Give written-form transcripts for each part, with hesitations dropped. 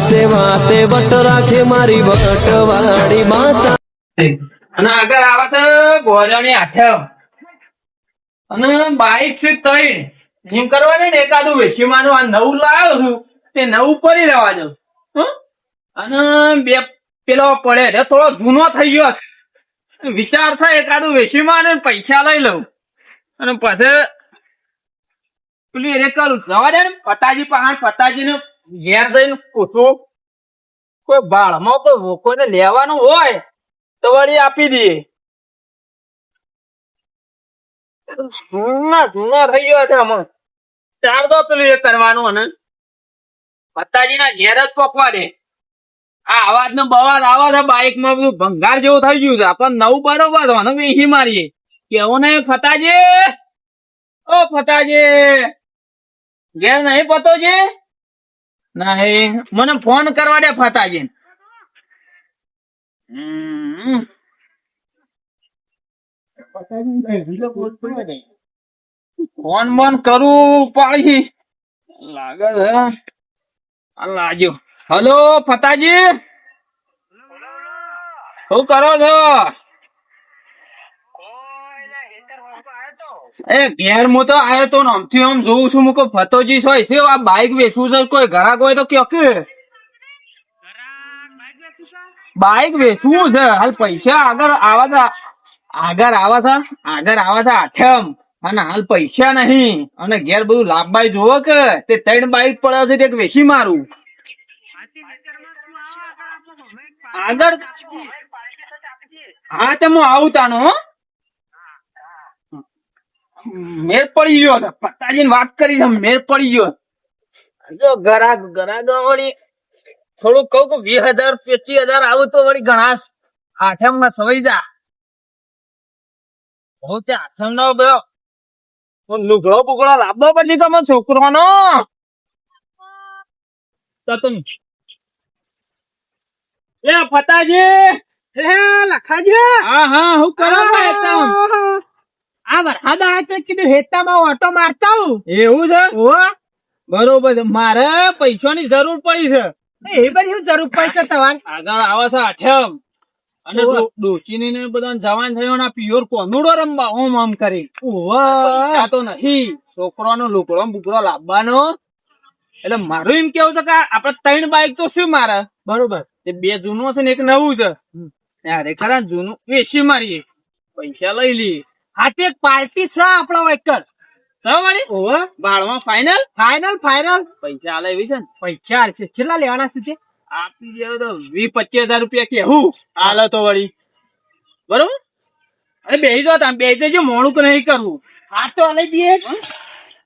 વાતે વાતે વટ રાખે મારી વટવાળી માતા. અને આગળ આવે છે ગોળાની આઠમ અને બાઈક છે તઈ એમ કરવાની ને એકાદું વેશીમાનું આ નવું લાવ્યો છું તે નવું પડી રહેવા દઉં અને બે પેલો પડે એટલે થોડો જૂનો થઈ ગયો વિચાર થાય એકાદું વેશીમાં ને પૈસા લઈ લઉં અને પછી પેલું એ કરું જવા દે ને પતાજી પહાડ પતાજી ને ઘેર જઈને પૂછો કોઈ ભાડમાં કોઈ કોઈને લેવાનું હોય તો વળી આપી દઈએ. જૂના થઈ ગયો છે આમાં ચાર દો પેલું એ કરવાનું અને પતાજી ના ઘેર જ પોકવા દે. આ અવાજ નો બવાજ આવા છે બાઈક માં બધું ભંગાર જેવું થઈ ગયું છે આપડે નવું બરોબર અને વેચી મારીએ કેવું નહીં. ફતાજી ઓ ફતાજી ઘેર નહીં પતોજી નહીં મને ફોન કરવા દે ફતાજી. ફોન બોન કરું પાડી લાગે છે લાગ્યો. હલો ફતાજી શું કરો છો? એ ઘેર હું તો આવ્યો તો આમથી આમ જોઉં છું મુકો ફતોજી હોય છે આ બાઈક વેચવું છે કોઈ ઘરાક હોય તો કયો કે બાઈક વેચવું છે હાલ પૈસા આગળ આવા છે આઠમ અને હાલ પૈસા નહીં અને ઘેર બધું લાભબાઈ જોવો કે તે ત્રણ બાઈક પડે છે તે વેચી મારું આગળ. હા તો હું આવું તાનો મેર પડી ગયો છે પતાજી વાત કરી છે મેર પડી ગયો. જો ગરાગ વળી થોડું કહું કે 20,000 25,000 આવું તો વળી ઘણા આઠમ માં સવાઈ જા બહુ તે આઠમ નો બધો લુગડો બુગડો લાવવો પછી તમે છોકરાનો તો તમે એ ફતાજી હે લખાજી હા હા હું કરો આ વરસાદ આવે તો કીધું હેતામાં ઓટો મારતા હું. એવું છે ઓ બરોબર છે મારે પૈસાની જરૂર પડી છે એ બધી શું જરૂર પડશે તમારે? આગળ આવે છે આઠમ અને ડોચીની ને બધા જવાન થયો ને પિયોર કોનુડો રમવા ઓમ આમ કરી પૈસા તો નથી છોકરાનો લુગડો બુગડો લાવવાનો એટલે મારું એમ કેવું છે કે આપડે 3 બાઈક તો શું મારે બરોબર એ 2 જૂનું છે ને એક નવું છે અરે ખરા જૂનું વેચી મારીએ પૈસા લઈ લઈએ. હા તે એક પાર્ટી છે આપણા વેકર સવારી બાળમાં ફાઈનલ ફાઇનલ પૈસા હાલે એવી છે ને પૈસા છે કેટલા લેવાના છે તે? આપી દે તો 20-25,000 રૂપિયા કેવું હાલે તો વળી બરોબર. અરે બેસી દો તમે બેસી દેજો મોડું કે નહીં કરવું. હા તો લઈ દઈએ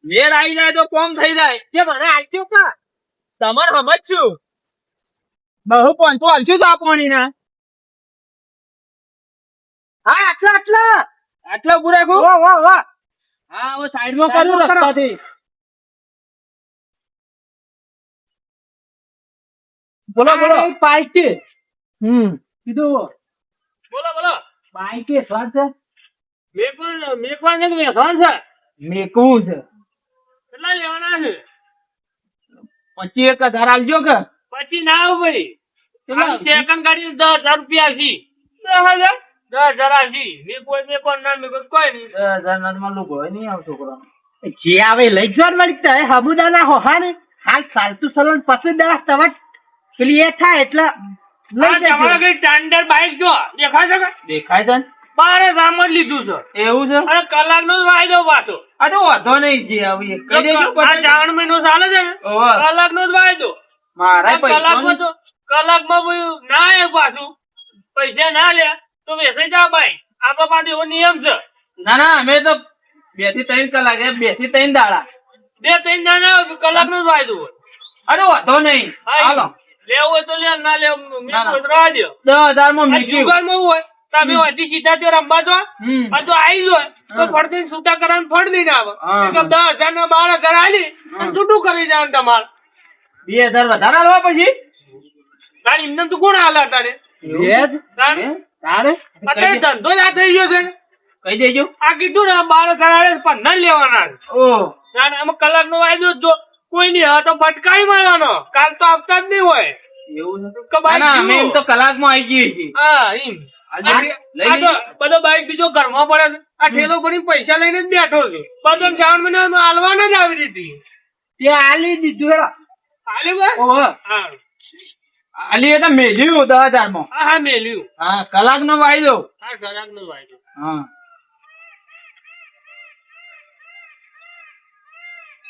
વેર આવી જાય તો કોમ થઈ જાય તે મને આલજો કા તમારે સમજ છું બહુ પોંચો હાલશું તો પાણી ના હા આટલા પૂરા ખો વાહ હા હવે સાઈડ માં કરું રસ્તાથી બોલો પાર્ટી કીધું બોલો પાર્ટી સ્વાદ છે મેકવાન છે મેકવાન છે મેકવું છે કેટલા લેવાના છે 25,000 આલજો કે પછી ના આવું ભાઈ સેકન્ડ ગાડી 10,000 રૂપિયા છે 10,000 આવશે મેકો ના મેકો કોઈ નહીં 10,000 માં લોકો હોય નહીં આવ છોકરા જે આવે લઈ જવા મળી હબુદાના હોહા ને હાલ ચાલતું સલન પછી 10 તવટ પેલી એ થાય એટલે તમારા કઈ સ્ટાન્ડર્ડ બાઈક જો દેખાય છે દેખાય છે બારે રામ જ લીધું છે એવું છે અને કલાક નો વાયદો પાછો આ તો વાંધો નહીં જે આવી કહી દેજો આ 4 મહિનો ચાલે છે ને કલાક નો જ વાયદો મારા કલાકમાં તો કલાકમાં ના આવે પાછું પૈસા ના લે તો વેચાઈ જા ભાઈ આપણા પાસે એવો નિયમ છે. ના અમે તો 2 થી 3 કલાક 2 થી 3 દાડા 2-3 દાડા કલાક નો જ વાયદો હોય. અરે વાંધો નહીં હાલો લેવું હોય તો લે ના લેવું રાહ દો 10,000 માં મીઠું હોય તમે વધી સીધા તો રમવા દો આ તો આવી જાય તો ફળથી છૂટા કરવાનું ફળ દઈને આવે 10,000 ના 12,000 આલી છૂટું કરી જવાનું તમારે 2,000 વધારે આલવા પછી તારી એમને તો કોણ હાલ તારે તારે અત્યારે ધંધો જ આ થઈ ગયો છે કહી દેજો આ કીધું ને 12,000 15 લેવાના આમાં કલાક નો વાયદો જો કોઈ નહીં હવે તો ફટકારી મારવાનો કાલ તો આવતા જ નહીં હોય એવું નથી કે બાઈક ના, અમે જુઓ. એમ તો કલાકમાં આવી જઈએ છીએ. હા એમ લઈ આ તો લઈએ. બધો બાઈક બીજો ઘરમાં પડે છે. આ ઠેલો ભરીને પૈસા લઈને જ બેઠો છું બધો શ્રાવણ મહિનામાં હાલવાના જ આવી રીતે તે આલી દીધું હેડો. હાલ્યું કે? ઓહો. હા આલી એ તો મેલ્યું 10,000 માં. હા હા મેલ્યું હા, કલાકનો વાયદો. હા કલાકનો વાયદો હા.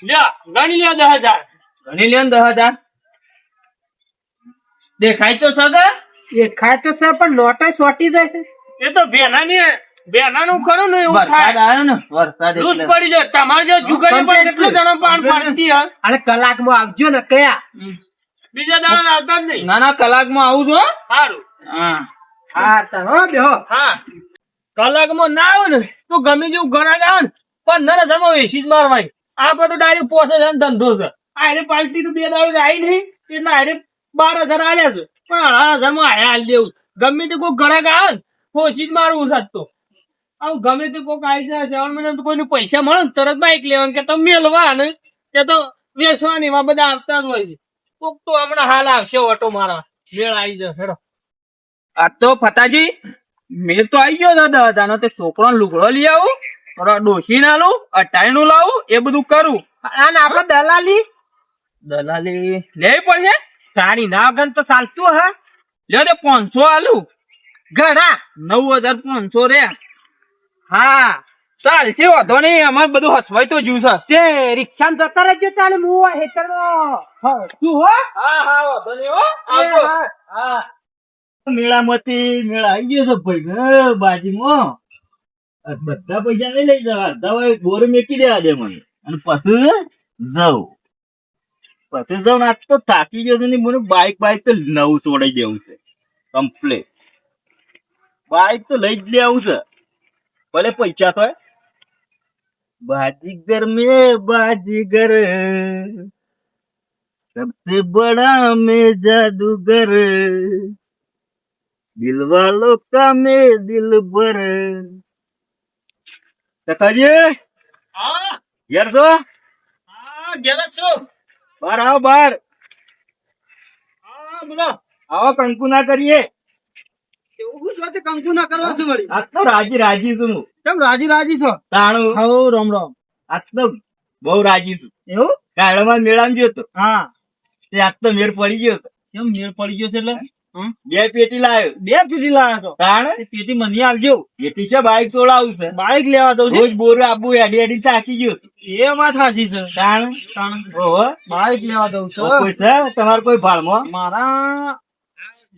લ્યો ગણી લ્યો 10,000 ગણી લ્યો ને 10,000. દેખાય તો સગા? દેખાય તો છે પણ નોટો ચોટી જાય છે. એ તો ભેનાનું ખરું ને એવું વરસાદ થાય આવ્યો ને, વરસાદ લૂસ એટલે. પડી જાય તમારે જો જુગારી પણ કેટલો જણો પાન ફરતી હોય અને કલાકમાં આવજો ને કયા? બીજા દાડા આવતા જ નહીં ના ના, કલાકમાં આવું છો. સારું હા હા, ચાલો બેહો. હા કલાકમાં ના આવે ને તો ગમે જેવું ઘણા આવે ને 15,000 માં વેચી જ મારવાય આ બધું ડાયરેક્ટ 5,000 ધંધો છે આરે પાલતી તો 2 દાડો આવી નહીં એટલે આરે 12,000 આલ્યા છે પણ 18,000 માં આયા હાલ દેવું ગમે તે કોઈ ઘરાક આવે ને ઓછી જ મારવું સાચતો આવું ગમે તે કોઈક આવી જાય શ્રાવણ મહિનામાં તો કોઈને પૈસા મળે ને તરત બાઈક લેવાનું કે તમે મેલવા ને તે તો વેચવાની એમાં બધા આવતા જ હોય છે કોક તો હમણાં હાલ આવશે ઓટો મારવા વેળ આવી જશે હેડો આ તો ફતાજી મેં તો આવી ગયો છે 10,000 નો. તે છોકરો લુગડો લઈ આવું, થોડા ડોસી ના લાવું, અટાઈનું લાવું, એ બધું કરું. અને આપડે દલાલી લેવી પડશે. સાડી ના ગણ તો ચાલતું હે. લ્યો તે 500 આલું ઘણા 9,500 રે. હા ચાલશે, વાંધો નહીં. અમારે બધું હસવાય તો જ્યું છે. તે રિક્ષા જતા રહેજો તારે. હું હેતરમાં તું હો. હા હા વાંધો નહીં હો આવજો હા. મેળામાંથી મેળા આવી ગયો છે ભાઈ બાજુમાં બધા પૈસા નહીં લઈ જવા દવા બોર મેકી દેવા દે મને અને પછી જાઉં આજ તો થાકી ગયો છે ને મને બાઈક તો નવું છોડાઈ દેવું છે કમ્પ્લેટ બાઈક તો લઈ જ લેવું છે ભલે પૈસા તો बाजीगर में बाजीगर सबसे बड़ा मैं जादूगर दिल वालों का मैं दिल भर कथाजी હા यार सो હા ઘેર જ છું बाहर आओ बाहर હા બોલો आओ कंकु ना करिए એવું શું છે કંકુ ના કરવા છે વળી आज तो राजी છું હું કેમ રાજી રાજી છો તાણું હાઉ રામ રામ આજ તો બહુ રાજી છું એવું કાળમાં મેળામાં ગયો હતો હા તે આજ તો મેળ પડી ગયો હતો કેમ મેળ પડી ગયો છે એટલે બે પેટી લાવ્યો 2 પેટી લાવ્યા છો તાણ એ પેટી મને આવજો પેટી છે બાઈક છોડાવું છે બાઈક લેવા દઉં છું રોજ બોર આબુ એડી એડી થાકી ગયો છું. એ માં થાકી છે તાણ ઓહો બાઈક લેવા દઉં છું કોઈ છે તમારે કોઈ ભાળમાં મારા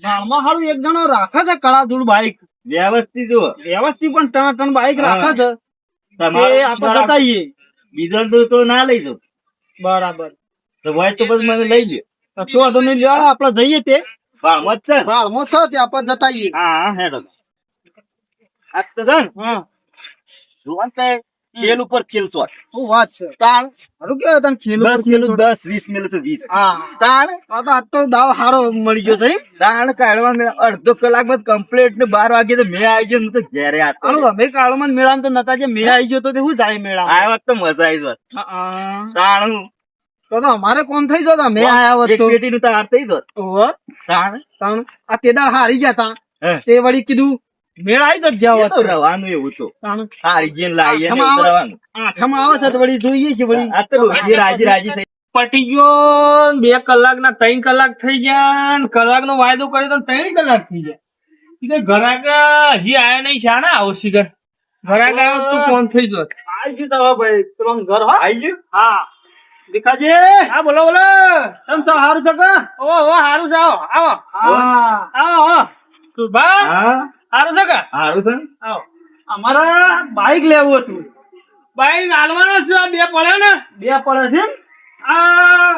ગામમાં હારું એક જણો રાખે છે કળાધૂળ બાઈક વ્યવસ્થિત જુઓ વ્યવસ્થિત પણ ટન ટન બાઈક રાખે છે તમારે એ આપણે બતાવીએ બીજો તો ના લઈ જાઉં બરાબર તો હોય તો પછી મને લઈ લે કશો વાંધો નહીં લ્યો આપણે જઈએ તે ભાળમાં જ છે હાલમાં છે તે આપણે જતાઈએ હા હેડો આજ તો છે ને હા જોવાનું છે ખેલ ઉપર ખેલ શોટ શું વાત છે તાણ હારું કેવાય તને ખેલ 10 મિનિટ 10 20 મિનિટ 20 હા તાણ આજ તો દાવ હારો મળી ગયો છે તાણ કાઢવા મેં અડધો કલાકમાં કમ્પ્લીટ ને 12 વાગે તો મેં આવી ગયો ને તો ઘેરે આતો હાલો અમે કાળમાં મેળામાં તો નતા જે મેળા આવી ગયો તો તે શું જાય મેળા આ વાત તો મજા આવી જોત તાણ તો અમારે કોણ થઈ જતા મેં આયા હોત એક તો પેટી નું તાર થઈ જોત ઓહો તાણ તાણ આ તેદાળ હારી ગયા તા હે તે વળી કીધું મેળા આવી જ જાવ એ તો રવાનું એવું તો તાણ હારી ગઈને લાવીએ ને આઠમાં ઉતરવાનું આઠમાં આવે છે તો વળી જોઈએ છે વળી આ તો રોજી રાજી થઈ પટી ગયો 2 કલાકના 3 કલાક થઈ ગયા ને કલાકનો વાયદો કર્યો તો 3 કલાક થઈ ગયા ઘરાક હજી આયા નહીં શાના આવો શિખર ઘરાક આવ્યો તો ફોન થઈ ગયો આવી ગયું તમારા ભાઈ તમારું ઘર હો આવી ગયું હા દીખાજી હા બોલો બોલો તમ સૌ હારું છે કે ઓ હારું છે આવો આવો સુભા હા હારું છે કે સારું છે આવો અમારા બાઈક લેવું હતું બાઈક હાલવાનો છે 2 પડે ને 2 પડે છે આ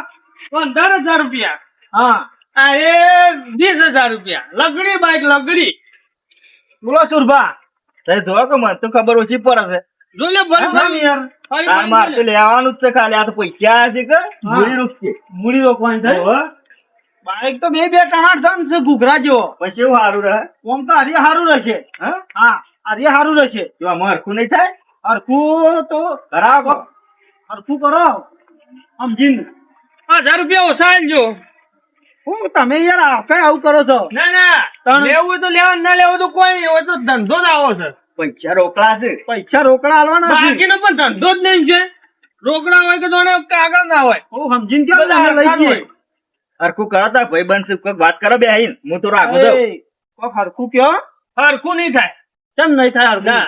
15,000 રૂપિયા હા આ એ 20,000 રૂપિયા લગડી બાઈક લગડી બોલો સુરભા તે જો કે મને તો ખબર ઓછી પડે છે જો લે ભલે યાર તાર માર તો લેવાનું જ છે ખાલી આ તો પૈસા છે કે મૂડી રૂકશે મૂડી રોકવાની છે ઓહો. બાઈક તો બે ટહાટ થન છે ઘૂઘરા જેવો પછી એવું સારું રહે ઓમ તો હરિયા હારું રહેશે હા હા હરિયા હારું રહેશે જો આમાં હરખું નહીં થાય હરખું તો કરાવો હરખું કરો સમજીને 1000 રૂપિયા ઓછા આલજો હું તમે યાર કઈ આવું કરો છો? ના ના લેવું હોય તો લેવા, ના લેવું તો કોઈ નહીં, હોય તો ધંધો જ આવો છે. પૈસા રોકડા છે. પૈસા રોકડા આલવાના છે. બાકીનો પણ ધંધો જ નહીં છે. રોકડા હોય કે જોડે કાગળ ના હોય. હું સમજીને કેમ તમે લઈ જઈએ? હરખું કરો તા ભાઈ બનશે કોઈ વાત કરો બે આઈને હું તો રાખું દઉં. એ, કોક હરખું કયો? હરખું નહીં થાય. કેમ નહીં થાય હરખું? ના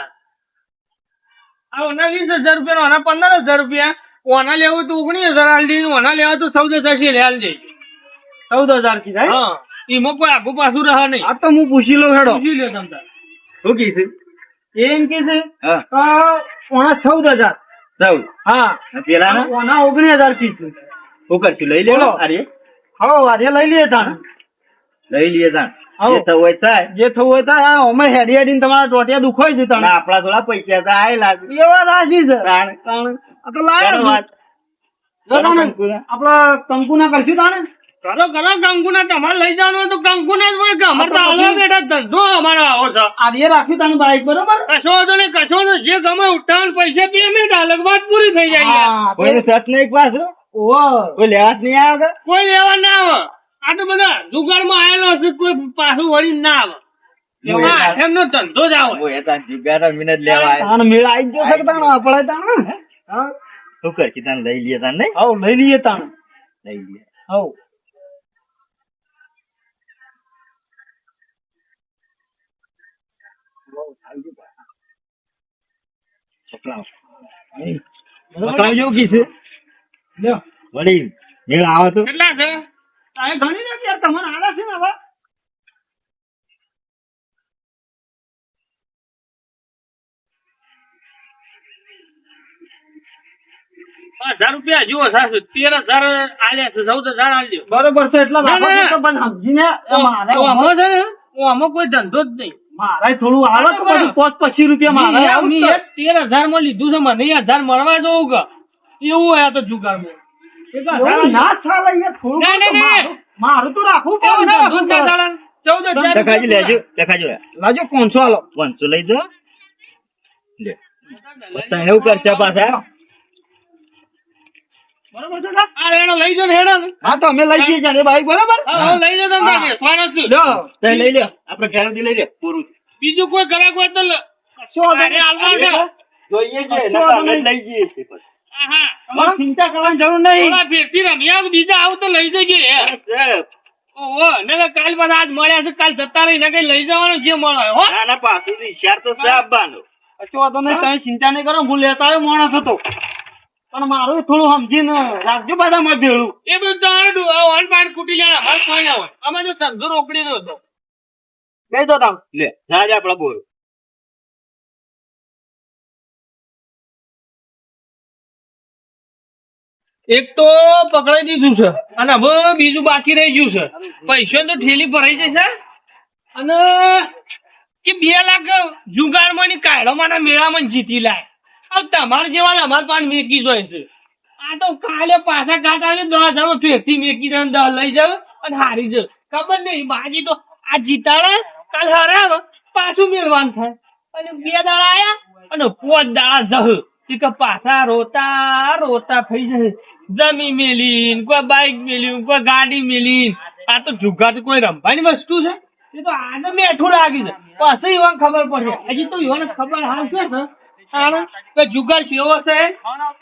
આ ઓના 20,000 રૂપિયા, ઓના 15,000 રૂપિયા, ઓના લેવું તો 19,000 આલ દે, ઓના લેવા તો 14,000 છે હાલ જઈ. 14,000 થી થાય? હા એમાં કોઈ આગુ પાછું રહે નહીં. આ તો હું પૂછી લઉં હેડો. પૂછી લ્યો તમ તાર. શું કીધું? એમ કે છે હા ઓના 14,000. સૌ હા પેલા ના ઓના 19,000 થી છે. શું કરશું લઈ લેવો? બોલો. અરે હા વારે લઈ લઈએ તાણ. લઈ લઈએ તાણ આવો. જે થવું હોય થાય. જે થવું હોય થાય. આ અમે હેડી હેડીને તમારા ટોટિયા દુખોય છે તાણ. ના આપડા થોડા પૈસા તો આય લાગે એ વાત સાચી છે. તાણ. તાણ. આ તો લાયા કરો છે. વાત. જો તાણે આપડે કંકુના કરશું તાણે. કરો કરો કંકુના, તમારે લઈ જવાનું હોય તો કંકુના જ હોય કે અમારે તો હાલવા બેઠા ધંધો અમારો આવો છે. આર્ય રાખ્યું તાણે બાઈક બરોબર. કશો વાંધો નહીં, કશો વાંધો નહીં. જે ગમે ઉઠાવવાનું પૈસા પેમેન્ટ હાલે વાત પૂરી થઈ જાય યાર. હા કોઈને સચ નહીં પાછું ઓહો. કોઈ લેવા જ નહીં આવે. કોઈ લેવા ના આવે. આ તો બધા જુગાડમાં આવેલો છે, કોઈ પાછું વળી ના આવે. એમાં એમનો ધંધો જ આવો. હું એ તાણ જીગાડા મિનિટ લેવા આવ્યો. તાણ મેળ આવી ગયો છે કે તાણ આપણે તાણ. હા શું કરશું તાણ લઈ લઈએ તાણ નહીં હવ લઈ લઈએ તાણ. લઈ લઈએ. હવ બતાવજો જેવું કીધું લ્યો. વળી મેળ આવે તો કેટલા છે? આ ઘણી નથી યાર તમને આલે છે ને હવે. 1000 રૂપિયા જુઓ સાસુ, 13,000 આલ્યા છે, 14,000 આલજો. બરોબર છે એટલા ના, ના, રાખો તો પણ સમજીને મારે આમાં છે ને, આમાં કોઈ ધંધો જ નહીં. મારે થોડું આવે તો બધું 25 રૂપિયા મારે આવું મેં તો. 13,000 માં લીધું છે, મને 1,000 મળવા જવું કે એવું હોય આ તો જુગારમાં. એવું ના ચાલે યાર થોડું ના, ના, તો ના. મારું તો રાખવું એવો પડે. ના ધંધો ના ચાલે. 14,000 લખાજી લેજો લખાજો લાજો 500 આલો. 500 લઈ દો લે બસ એવું કરશે પાછા બરોબર છે સાહેબ? આ રેડો લઈ જાઓ ને હેડો. હા તો અમે લઈ જઈએ જાણે બાઈક બરાબર. હા, લઈ જાઓ તમે તારે, સ્વાગત છે. લ્યો તે લઈ લે આપણે ઘરેથી લઈ લે પૂરું બીજું કોઈ ગ્રાહક હોય તો અરે હાલવા છે. જોઈએ છે કશો નકર અમે વાંધો લઈ જઈએ છીએ પછી. આહા. તમારે ચિંતા કરવાની જરૂર નહીં. થોડા ફેરથી રમ્યા કે બીજા આવું તો લઈ જઈએ. ઓહો, નકર કાલ બધા આજ મળ્યા છે, કાલ જતા રહી, નકર લઈ જવાનું જે મળે હો. ના ના પાછું ઈશાર તો છે આપવાનો કશો વાંધો નહીં, તમે ચિંતા નહીં કરો, હું લેતા આવ્યો માણસ હતો પણ મારું થોડું સમજીને રાખજો બધામાં ભેળું. એ બધું તમારે ઓન પાણી કૂટી લેવા અમારે કોઈ ના હોય. અમે તો ધંધો રોકડી દો હતો. કહી દો તમે. લે રાજ આપડા બોલ એક તો પકડાઈ દીધું છે અને હવે બીજું બાકી રહી ગયું છે. પૈસા તો ઠેલી ભરાઈ જશે અને કે 2 લાખ જુગાડમાં ની કાઢવામાં મેળામાં જીતી લાય. હવે તમારે જેવા અમારે પાસે મેકી જાય છે. આ તો કાલે પાછા કાઢા 10,000 ફેરથી મેકી દે, 10 લઈ જાવ અને હારી જાવ. ખબર નહીં બાજી તો આ જીતાડે કાલ હરાવ પાછું મેળવાનું થાય અને 2 દાડા આયા અને 5 દાડા જહ. કે પાછા રોતા રોતા થઈ જશે. જમી મેલીન, કોઈ બાઈક મેલ્યું, કોઈ ગાડી મેલીન. આ તો જુગાર કોઈ રમવાની વસ્તુ છે? એ તો આને મેઠું લાગી છે. પછી યુવાન ખબર પડશે. હજી તો યુવાન ખબર હાલ છે ને આને કે જુગાર સેવો છે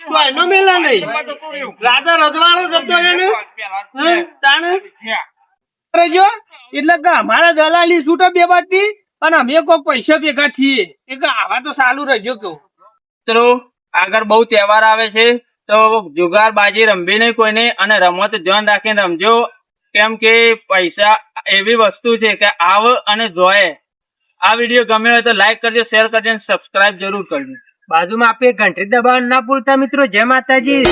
તો એનો મેલા નહીં. રાજા રજવાડો જતો રહે ને તાને અરે જો એટલે કે અમારા દલાલી છૂટો બે બાજથી અને અમે કોઈ પૈસા ભેગા થઈએ. એ કે આવા તો સારું રહેજો કેવું. મિત્રો આગળ બહુ તહેવાર આવે છે તો જુગાર બાજી રમવી નહીં કોઈને અને રમો તો ધ્યાન રાખીને રમજો. કેમ કે પૈસા એવી વસ્તુ છે કે આવ અને જોય. આ વિડીયો ગમ્યો હોય તો લાઈક કરજો, શેર કરજો અને સબસ્ક્રાઇબ જરૂર કરજો. બાજુમાં આપે ઘંટડી દબાવવાનું ના ભૂલતા મિત્રો. જય માતાજી.